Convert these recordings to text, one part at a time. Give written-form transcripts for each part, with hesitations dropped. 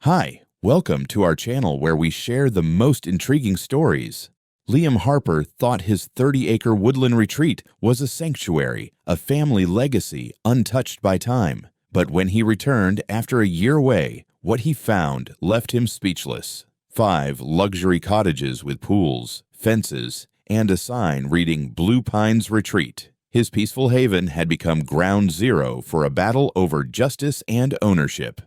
Hi, welcome to our channel where we share the most intriguing stories. Liam Harper thought his 30-acre woodland retreat was a sanctuary, a family legacy untouched by time. But when he returned after a year away, what he found left him speechless. 5 luxury cottages with pools, fences, and a sign reading Blue Pines Retreat. His peaceful haven had become ground zero for a battle over justice and ownership.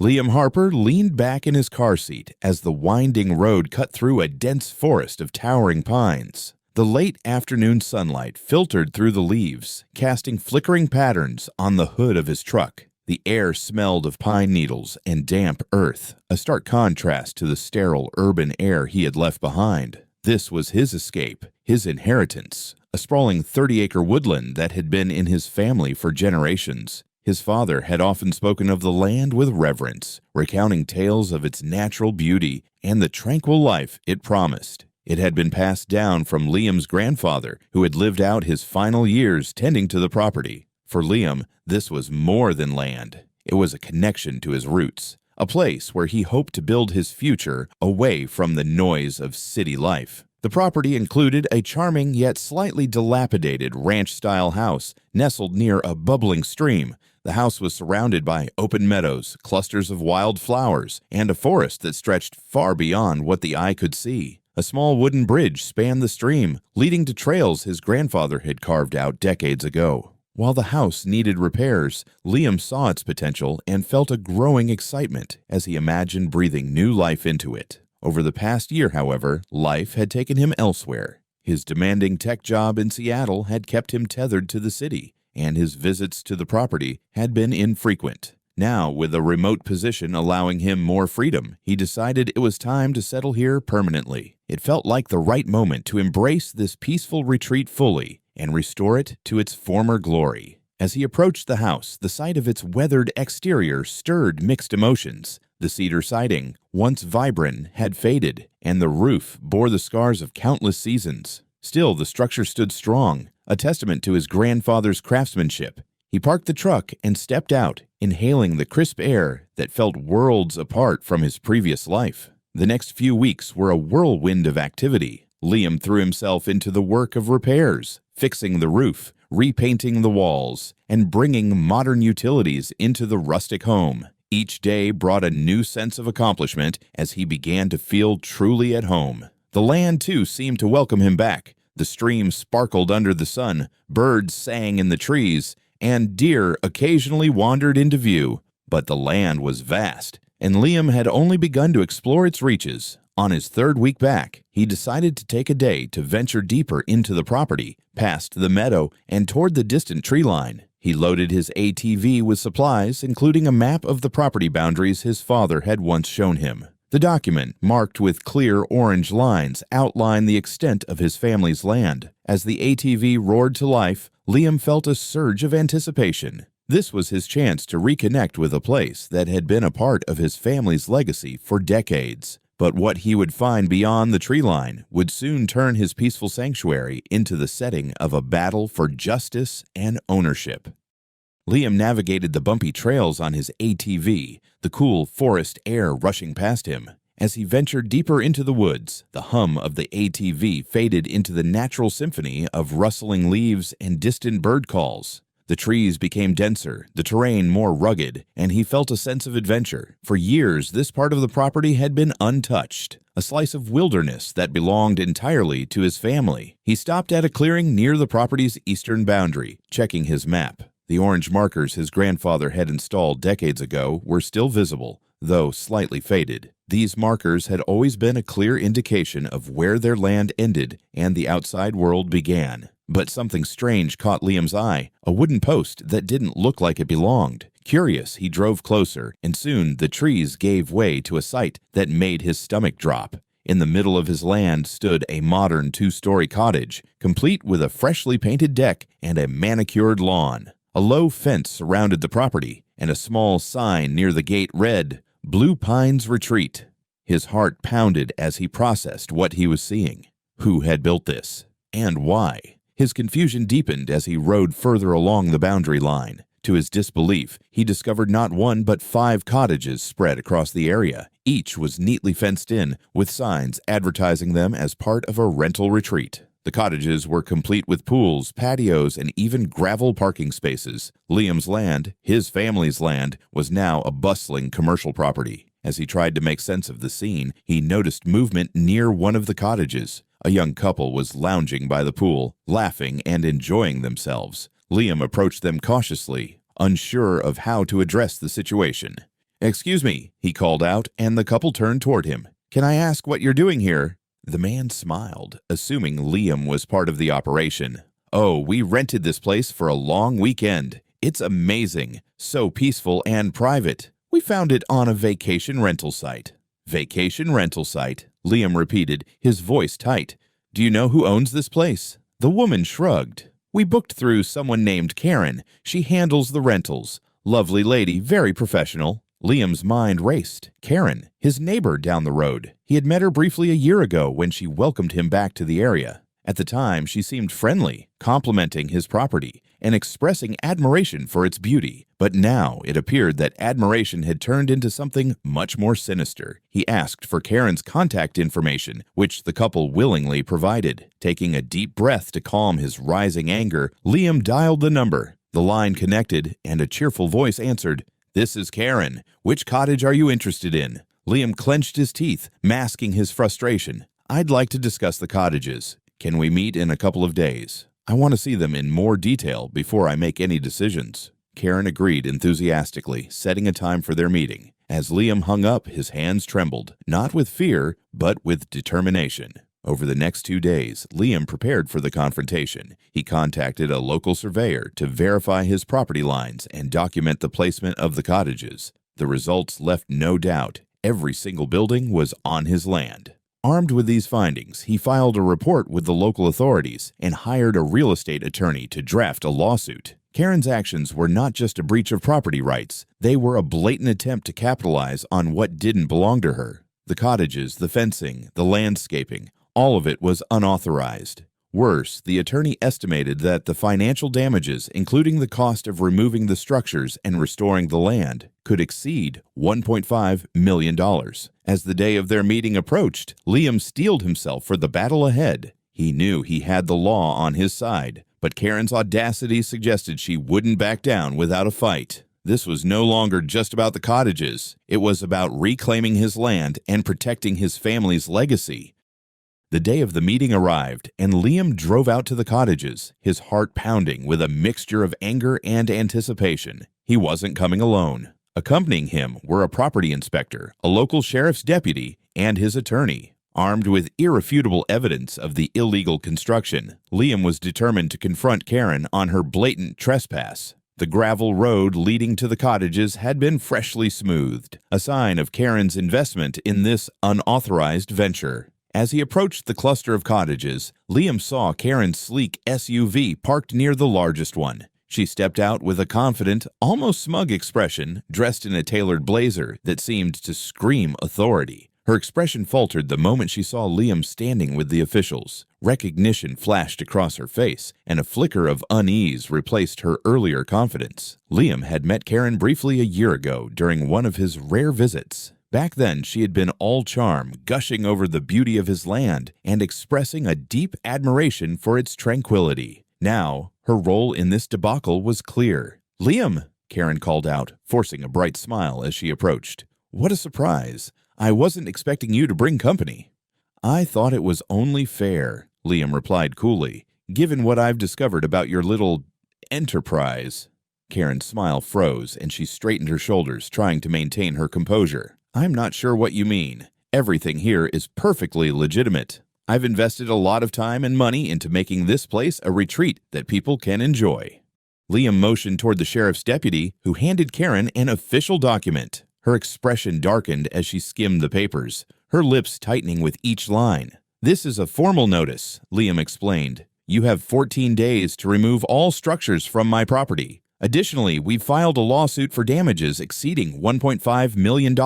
Liam Harper leaned back in his car seat as the winding road cut through a dense forest of towering pines. The late afternoon sunlight filtered through the leaves, casting flickering patterns on the hood of his truck. The air smelled of pine needles and damp earth, a stark contrast to the sterile urban air he had left behind. This was his escape, his inheritance, a sprawling 30-acre woodland that had been in his family for generations. His father had often spoken of the land with reverence, recounting tales of its natural beauty and the tranquil life it promised. It had been passed down from Liam's grandfather, who had lived out his final years tending to the property. For Liam, this was more than land. It was a connection to his roots, a place where he hoped to build his future away from the noise of city life. The property included a charming yet slightly dilapidated ranch-style house nestled near a bubbling stream. The house was surrounded by open meadows, clusters of wild flowers, and a forest that stretched far beyond what the eye could see. A small wooden bridge spanned the stream, leading to trails his grandfather had carved out decades ago. While the house needed repairs, Liam saw its potential and felt a growing excitement as he imagined breathing new life into it. Over the past year, however, life had taken him elsewhere. His demanding tech job in Seattle had kept him tethered to the city, and his visits to the property had been infrequent. Now, with a remote position allowing him more freedom, he decided it was time to settle here permanently. It felt like the right moment to embrace this peaceful retreat fully and restore it to its former glory. As he approached the house, the sight of its weathered exterior stirred mixed emotions. The cedar siding, once vibrant, had faded, and the roof bore the scars of countless seasons. Still, the structure stood strong, a testament to his grandfather's craftsmanship. He parked the truck and stepped out, inhaling the crisp air that felt worlds apart from his previous life. The next few weeks were a whirlwind of activity. Liam threw himself into the work of repairs, fixing the roof, repainting the walls, and bringing modern utilities into the rustic home. Each day brought a new sense of accomplishment as he began to feel truly at home. The land, too, seemed to welcome him back. The stream sparkled under the sun, birds sang in the trees, and deer occasionally wandered into view. But the land was vast, and Liam had only begun to explore its reaches. On his third week back, he decided to take a day to venture deeper into the property, past the meadow, and toward the distant tree line. He loaded his ATV with supplies, including a map of the property boundaries his father had once shown him. The document, marked with clear orange lines, outlined the extent of his family's land. As the ATV roared to life, Liam felt a surge of anticipation. This was his chance to reconnect with a place that had been a part of his family's legacy for decades. But what he would find beyond the tree line would soon turn his peaceful sanctuary into the setting of a battle for justice and ownership. Liam navigated the bumpy trails on his ATV, the cool forest air rushing past him. As he ventured deeper into the woods, the hum of the ATV faded into the natural symphony of rustling leaves and distant bird calls. The trees became denser, the terrain more rugged, and he felt a sense of adventure. For years, this part of the property had been untouched, a slice of wilderness that belonged entirely to his family. He stopped at a clearing near the property's eastern boundary, checking his map. The orange markers his grandfather had installed decades ago were still visible, though slightly faded. These markers had always been a clear indication of where their land ended and the outside world began. But something strange caught Liam's eye, a wooden post that didn't look like it belonged. Curious, he drove closer, and soon the trees gave way to a sight that made his stomach drop. In the middle of his land stood a modern 2-story cottage, complete with a freshly painted deck and a manicured lawn. A low fence surrounded the property, and a small sign near the gate read, "Blue Pines Retreat." His heart pounded as he processed what he was seeing. Who had built this? And why? His confusion deepened as he rode further along the boundary line, To his disbelief, he discovered not one but 5 cottages spread across the area. Each was neatly fenced in, with signs advertising them as part of a rental retreat. The cottages were complete with pools, patios, and even gravel parking spaces. Liam's land, his family's land, was now a bustling commercial property. As he tried to make sense of the scene, he noticed movement near one of the cottages. A young couple was lounging by the pool, laughing and enjoying themselves. Liam approached them cautiously, unsure of how to address the situation. "Excuse me," he called out, and the couple turned toward him. "Can I ask what you're doing here?" The man smiled, assuming Liam was part of the operation. "Oh, we rented this place for a long weekend. It's amazing, so peaceful and private. We found it on a vacation rental site." "Vacation rental site," Liam repeated, his voice tight. "Do you know who owns this place?" The woman shrugged. "We booked through someone named Karen. She handles the rentals. Lovely lady, very professional." Liam's mind raced. Karen, his neighbor down the road. He had met her briefly a year ago when she welcomed him back to the area. At the time, she seemed friendly, complimenting his property and expressing admiration for its beauty. But now it appeared that admiration had turned into something much more sinister. He asked for Karen's contact information, which the couple willingly provided. Taking a deep breath to calm his rising anger, Liam dialed the number. The line connected, and a cheerful voice answered. "This is Karen. Which cottage are you interested in?" Liam clenched his teeth, masking his frustration. "I'd like to discuss the cottages. Can we meet in a couple of days? I want to see them in more detail before I make any decisions." Karen agreed enthusiastically, setting a time for their meeting. As Liam hung up, his hands trembled, not with fear, but with determination. Over the next 2 days, Liam prepared for the confrontation. He contacted a local surveyor to verify his property lines and document the placement of the cottages. The results left no doubt. Every single building was on his land. Armed with these findings, he filed a report with the local authorities and hired a real estate attorney to draft a lawsuit. Karen's actions were not just a breach of property rights. They were a blatant attempt to capitalize on what didn't belong to her. The cottages, the fencing, the landscaping, all of it was unauthorized. Worse, the attorney estimated that the financial damages, including the cost of removing the structures and restoring the land, could exceed $1.5 million. As the day of their meeting approached, Liam steeled himself for the battle ahead. He knew he had the law on his side, but Karen's audacity suggested she wouldn't back down without a fight. This was no longer just about the cottages. It was about reclaiming his land and protecting his family's legacy. The day of the meeting arrived, and Liam drove out to the cottages, his heart pounding with a mixture of anger and anticipation. He wasn't coming alone. Accompanying him were a property inspector, a local sheriff's deputy, and his attorney. Armed with irrefutable evidence of the illegal construction, Liam was determined to confront Karen on her blatant trespass. The gravel road leading to the cottages had been freshly smoothed, a sign of Karen's investment in this unauthorized venture. As he approached the cluster of cottages, Liam saw Karen's sleek SUV parked near the largest one. She stepped out with a confident, almost smug expression, dressed in a tailored blazer that seemed to scream authority. Her expression faltered the moment she saw Liam standing with the officials. Recognition flashed across her face, and a flicker of unease replaced her earlier confidence. Liam had met Karen briefly a year ago during one of his rare visits. Back then, she had been all charm, gushing over the beauty of his land and expressing a deep admiration for its tranquility. Now, her role in this debacle was clear. "Liam," Karen called out, forcing a bright smile as she approached. "What a surprise. I wasn't expecting you to bring company." "I thought it was only fair," Liam replied coolly, "given what I've discovered about your little enterprise." Karen's smile froze, and she straightened her shoulders, trying to maintain her composure. "I'm not sure what you mean. Everything here is perfectly legitimate. I've invested a lot of time and money into making this place a retreat that people can enjoy." Liam motioned toward the sheriff's deputy, who handed Karen an official document. Her expression darkened as she skimmed the papers, her lips tightening with each line. "This is a formal notice," Liam explained. "You have 14 days to remove all structures from my property. Additionally, we've filed a lawsuit for damages exceeding $1.5 million.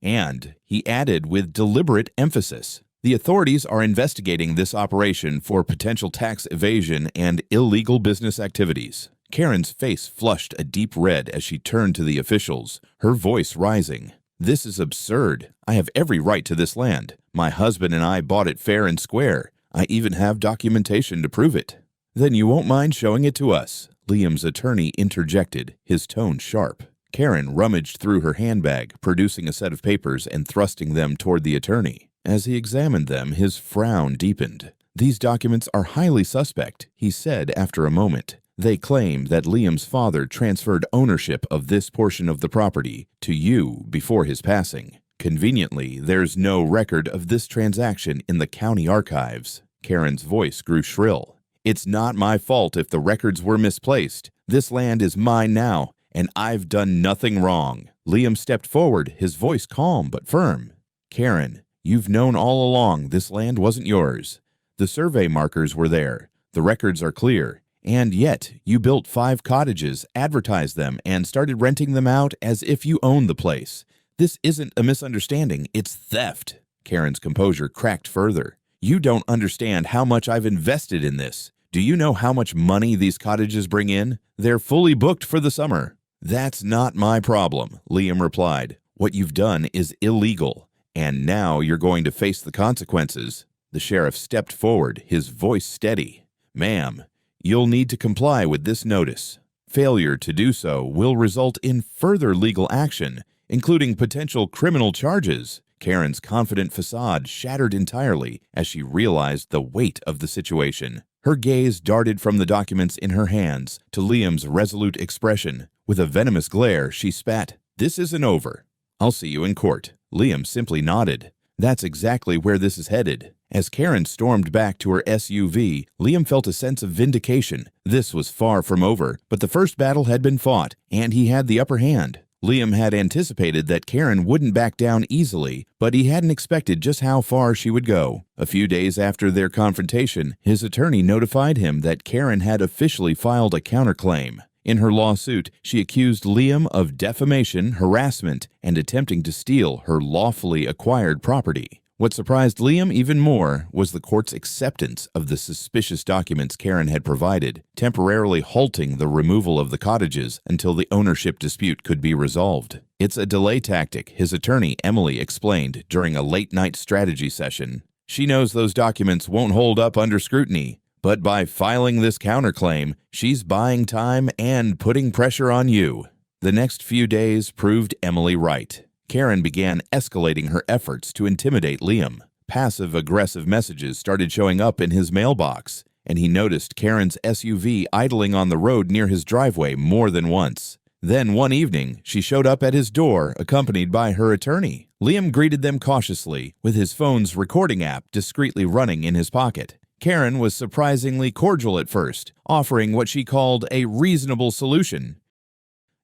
And," he added with deliberate emphasis, "the authorities are investigating this operation for potential tax evasion and illegal business activities." Karen's face flushed a deep red as she turned to the officials, her voice rising. "This is absurd. I have every right to this land. My husband and I bought it fair and square. I even have documentation to prove it." "Then you won't mind showing it to us?" Liam's attorney interjected, his tone sharp. Karen rummaged through her handbag, producing a set of papers and thrusting them toward the attorney. As he examined them, his frown deepened. "These documents are highly suspect," he said after a moment. "They claim that Liam's father transferred ownership of this portion of the property to you before his passing. Conveniently, there's no record of this transaction in the county archives." Karen's voice grew shrill. "It's not my fault if the records were misplaced. This land is mine now, and I've done nothing wrong." Liam stepped forward, his voice calm but firm. "Karen, you've known all along this land wasn't yours. The survey markers were there. The records are clear. And yet, you built 5 cottages, advertised them, and started renting them out as if you owned the place. This isn't a misunderstanding, it's theft." Karen's composure cracked further. "You don't understand how much I've invested in this. Do you know how much money these cottages bring in? They're fully booked for the summer." "That's not my problem," Liam replied. "What you've done is illegal, and now you're going to face the consequences." The sheriff stepped forward, his voice steady. "Ma'am, you'll need to comply with this notice. Failure to do so will result in further legal action, including potential criminal charges." Karen's confident facade shattered entirely as she realized the weight of the situation. Her gaze darted from the documents in her hands to Liam's resolute expression. With a venomous glare, she spat, "This isn't over. I'll see you in court." Liam simply nodded. "That's exactly where this is headed." As Karen stormed back to her SUV, Liam felt a sense of vindication. This was far from over, but the first battle had been fought, and he had the upper hand. Liam had anticipated that Karen wouldn't back down easily, but he hadn't expected just how far she would go. A few days after their confrontation, his attorney notified him that Karen had officially filed a counterclaim. In her lawsuit, she accused Liam of defamation, harassment, and attempting to steal her lawfully acquired property. What surprised Liam even more was the court's acceptance of the suspicious documents Karen had provided, temporarily halting the removal of the cottages until the ownership dispute could be resolved. "It's a delay tactic," his attorney Emily explained during a late-night strategy session. "She knows those documents won't hold up under scrutiny, but by filing this counterclaim, she's buying time and putting pressure on you." The next few days proved Emily right. Karen began escalating her efforts to intimidate Liam. Passive-aggressive messages started showing up in his mailbox, and he noticed Karen's SUV idling on the road near his driveway more than once. Then one evening, she showed up at his door, accompanied by her attorney. Liam greeted them cautiously, with his phone's recording app discreetly running in his pocket. Karen was surprisingly cordial at first, offering what she called a reasonable solution.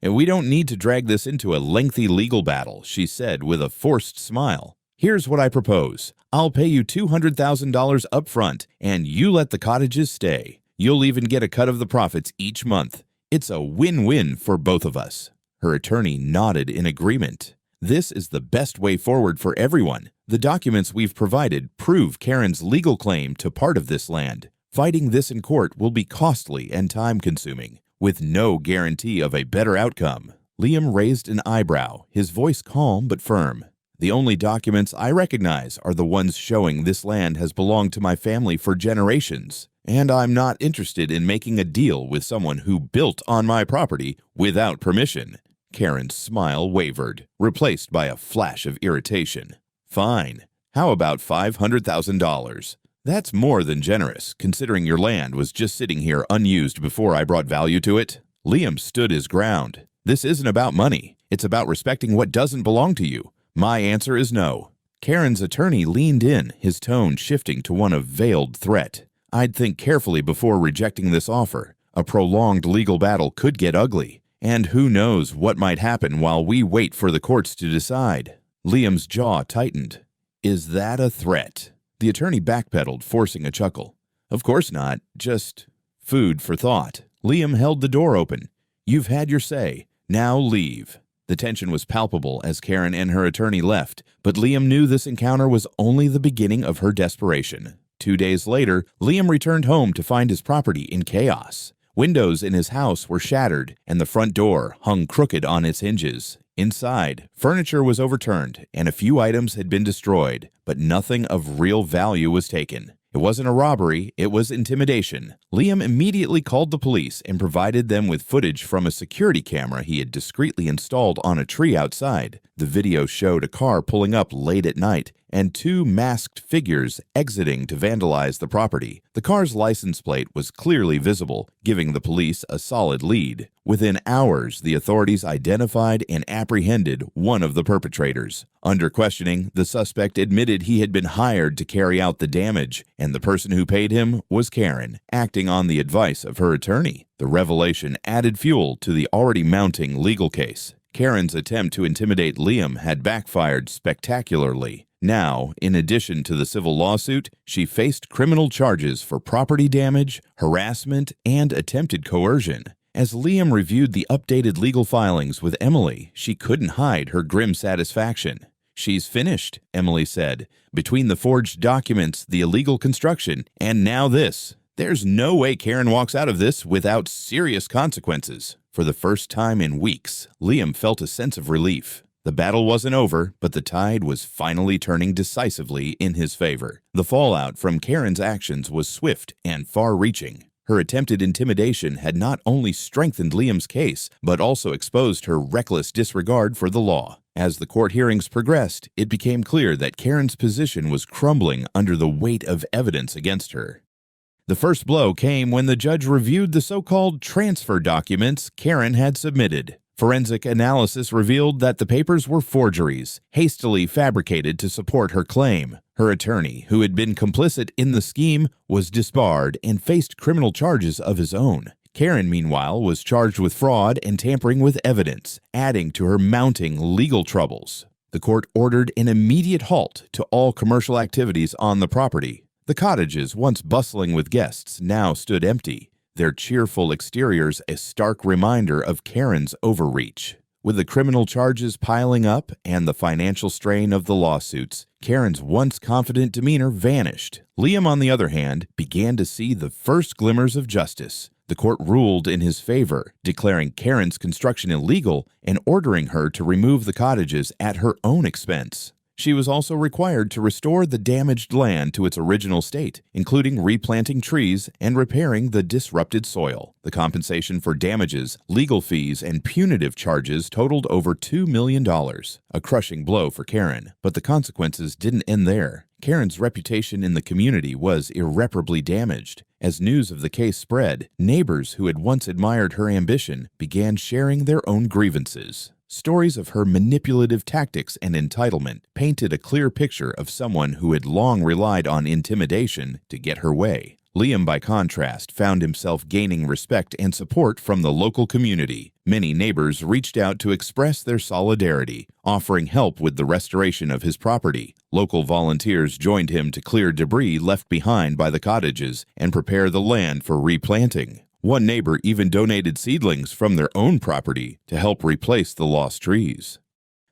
"We don't need to drag this into a lengthy legal battle," she said with a forced smile. "Here's what I propose. I'll pay you $200,000 up front, and you let the cottages stay. You'll even get a cut of the profits each month. It's a win-win for both of us." Her attorney nodded in agreement. "This is the best way forward for everyone. The documents we've provided prove Karen's legal claim to part of this land. Fighting this in court will be costly and time-consuming, with no guarantee of a better outcome." Liam raised an eyebrow, his voice calm but firm. "The only documents I recognize are the ones showing this land has belonged to my family for generations, and I'm not interested in making a deal with someone who built on my property without permission." Karen's smile wavered, replaced by a flash of irritation. "Fine. How about $500,000? That's more than generous, considering your land was just sitting here unused before I brought value to it." Liam stood his ground. "This isn't about money. It's about respecting what doesn't belong to you. My answer is no." Karen's attorney leaned in, his tone shifting to one of veiled threat. "I'd think carefully before rejecting this offer. A prolonged legal battle could get ugly, and who knows what might happen while we wait for the courts to decide." Liam's jaw tightened. "Is that a threat?" The attorney backpedaled, forcing a chuckle. "Of course not. Just food for thought." Liam held the door open. "You've had your say. Now leave." The tension was palpable as Karen and her attorney left, but Liam knew this encounter was only the beginning of her desperation. 2 days later, Liam returned home to find his property in chaos. Windows in his house were shattered, and the front door hung crooked on its hinges. Inside, furniture was overturned, and a few items had been destroyed, but nothing of real value was taken. It wasn't a robbery, it was intimidation. Liam immediately called the police and provided them with footage from a security camera he had discreetly installed on a tree outside. The video showed a car pulling up late at night and two masked figures exiting to vandalize the property. The car's license plate was clearly visible, giving the police a solid lead. Within hours, the authorities identified and apprehended one of the perpetrators. Under questioning, the suspect admitted he had been hired to carry out the damage, and the person who paid him was Karen, acting on the advice of her attorney. The revelation added fuel to the already mounting legal case. Karen's attempt to intimidate Liam had backfired spectacularly. Now, in addition to the civil lawsuit, she faced criminal charges for property damage, harassment, and attempted coercion. As Liam reviewed the updated legal filings with Emily, she couldn't hide her grim satisfaction. "She's finished," Emily said. "Between the forged documents, the illegal construction, and now this. There's no way Karen walks out of this without serious consequences." For the first time in weeks, Liam felt a sense of relief. The battle wasn't over, but the tide was finally turning decisively in his favor. The fallout from Karen's actions was swift and far-reaching. Her attempted intimidation had not only strengthened Liam's case, but also exposed her reckless disregard for the law. As the court hearings progressed, it became clear that Karen's position was crumbling under the weight of evidence against her. The first blow came when the judge reviewed the so-called transfer documents Karen had submitted. Forensic analysis revealed that the papers were forgeries, hastily fabricated to support her claim. Her attorney, who had been complicit in the scheme, was disbarred and faced criminal charges of his own. Karen, meanwhile, was charged with fraud and tampering with evidence, adding to her mounting legal troubles. The court ordered an immediate halt to all commercial activities on the property. The cottages, once bustling with guests, now stood empty, their cheerful exteriors a stark reminder of Karen's overreach. With the criminal charges piling up and the financial strain of the lawsuits, Karen's once confident demeanor vanished. Liam, on the other hand, began to see the first glimmers of justice. The court ruled in his favor, declaring Karen's construction illegal and ordering her to remove the cottages at her own expense. She was also required to restore the damaged land to its original state, including replanting trees and repairing the disrupted soil. The compensation for damages, legal fees, and punitive charges totaled over $2 million, a crushing blow for Karen. But the consequences didn't end there. Karen's reputation in the community was irreparably damaged. As news of the case spread, neighbors who had once admired her ambition began sharing their own grievances. Stories of her manipulative tactics and entitlement painted a clear picture of someone who had long relied on intimidation to get her way. Liam, by contrast, found himself gaining respect and support from the local community. Many neighbors reached out to express their solidarity, offering help with the restoration of his property. Local volunteers joined him to clear debris left behind by the cottages and prepare the land for replanting. One neighbor even donated seedlings from their own property to help replace the lost trees.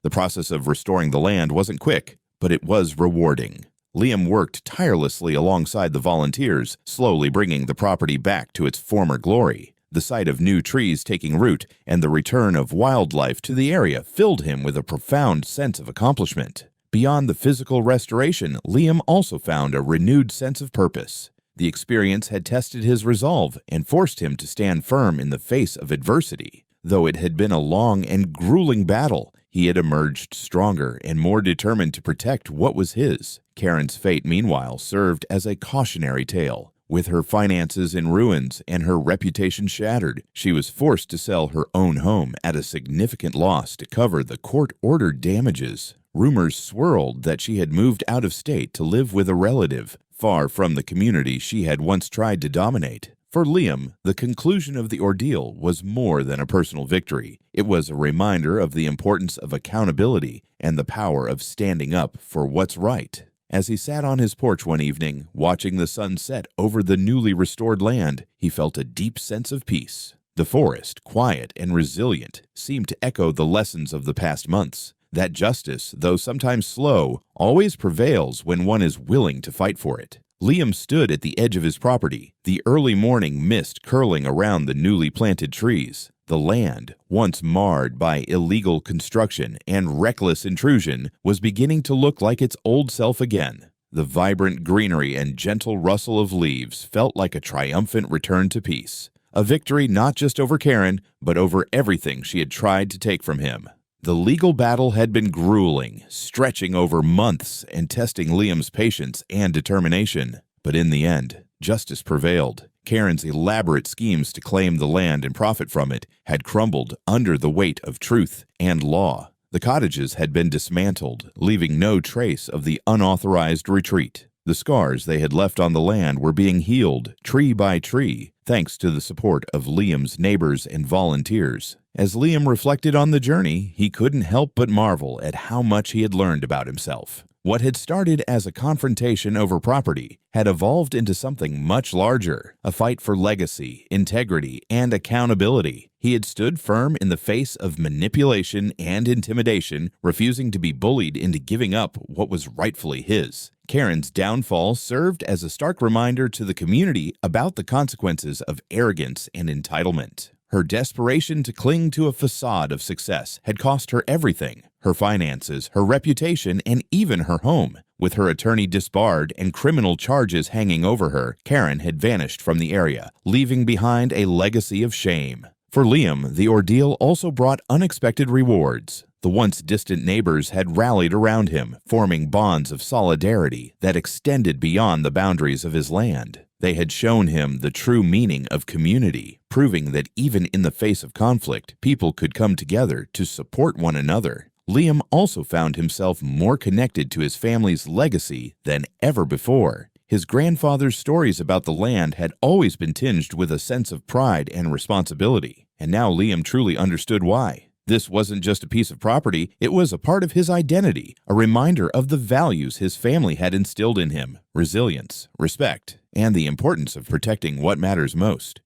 The process of restoring the land wasn't quick, but it was rewarding. Liam worked tirelessly alongside the volunteers, slowly bringing the property back to its former glory. The sight of new trees taking root and the return of wildlife to the area filled him with a profound sense of accomplishment. Beyond the physical restoration, Liam also found a renewed sense of purpose. The experience had tested his resolve and forced him to stand firm in the face of adversity. Though it had been a long and grueling battle, he had emerged stronger and more determined to protect what was his. Karen's fate, meanwhile, served as a cautionary tale. With her finances in ruins and her reputation shattered, she was forced to sell her own home at a significant loss to cover the court-ordered damages. Rumors swirled that she had moved out of state to live with a relative, far from the community she had once tried to dominate. For Liam, the conclusion of the ordeal was more than a personal victory. It was a reminder of the importance of accountability and the power of standing up for what's right. As he sat on his porch one evening, watching the sun set over the newly restored land, he felt a deep sense of peace. The forest, quiet and resilient, seemed to echo the lessons of the past months. That justice, though sometimes slow, always prevails when one is willing to fight for it. Liam stood at the edge of his property, the early morning mist curling around the newly planted trees. The land, once marred by illegal construction and reckless intrusion, was beginning to look like its old self again. The vibrant greenery and gentle rustle of leaves felt like a triumphant return to peace. A victory not just over Karen, but over everything she had tried to take from him. The legal battle had been grueling, stretching over months and testing Liam's patience and determination. But in the end, justice prevailed. Karen's elaborate schemes to claim the land and profit from it had crumbled under the weight of truth and law. The cottages had been dismantled, leaving no trace of the unauthorized retreat. The scars they had left on the land were being healed, tree by tree, thanks to the support of Liam's neighbors and volunteers. As Liam reflected on the journey, he couldn't help but marvel at how much he had learned about himself. What had started as a confrontation over property had evolved into something much larger, a fight for legacy, integrity, and accountability. He had stood firm in the face of manipulation and intimidation, refusing to be bullied into giving up what was rightfully his. Karen's downfall served as a stark reminder to the community about the consequences of arrogance and entitlement. Her desperation to cling to a facade of success had cost her everything: her finances, her reputation, and even her home. With her attorney disbarred and criminal charges hanging over her, Karen had vanished from the area, leaving behind a legacy of shame. For Liam, the ordeal also brought unexpected rewards. The once distant neighbors had rallied around him, forming bonds of solidarity that extended beyond the boundaries of his land. They had shown him the true meaning of community, proving that even in the face of conflict, people could come together to support one another. Liam also found himself more connected to his family's legacy than ever before. His grandfather's stories about the land had always been tinged with a sense of pride and responsibility, and now Liam truly understood why. This wasn't just a piece of property, it was a part of his identity, a reminder of the values his family had instilled in him: resilience, respect, and the importance of protecting what matters most.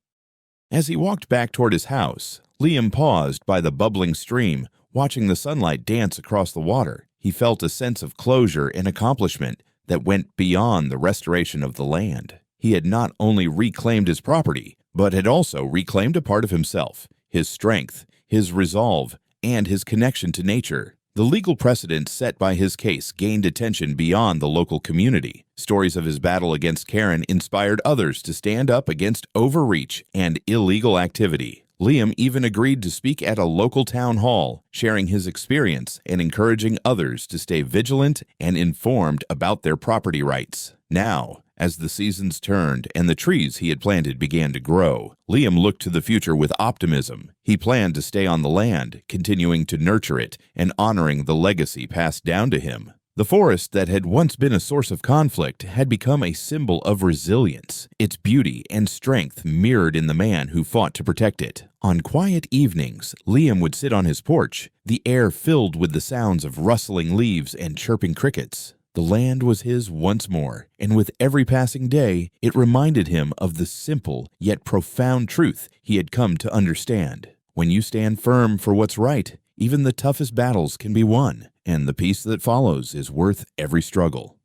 As he walked back toward his house, Liam paused by the bubbling stream, watching the sunlight dance across the water. He felt a sense of closure and accomplishment that went beyond the restoration of the land. He had not only reclaimed his property, but had also reclaimed a part of himself, his strength, his resolve, and his connection to nature. The legal precedent set by his case gained attention beyond the local community. Stories of his battle against Karen inspired others to stand up against overreach and illegal activity. Liam even agreed to speak at a local town hall, sharing his experience and encouraging others to stay vigilant and informed about their property rights. Now, as the seasons turned and the trees he had planted began to grow, Liam looked to the future with optimism. He planned to stay on the land, continuing to nurture it and honoring the legacy passed down to him. The forest that had once been a source of conflict had become a symbol of resilience, its beauty and strength mirrored in the man who fought to protect it. On quiet evenings, Liam would sit on his porch, the air filled with the sounds of rustling leaves and chirping crickets. The land was his once more, and with every passing day, it reminded him of the simple yet profound truth he had come to understand. When you stand firm for what's right, even the toughest battles can be won, and the peace that follows is worth every struggle.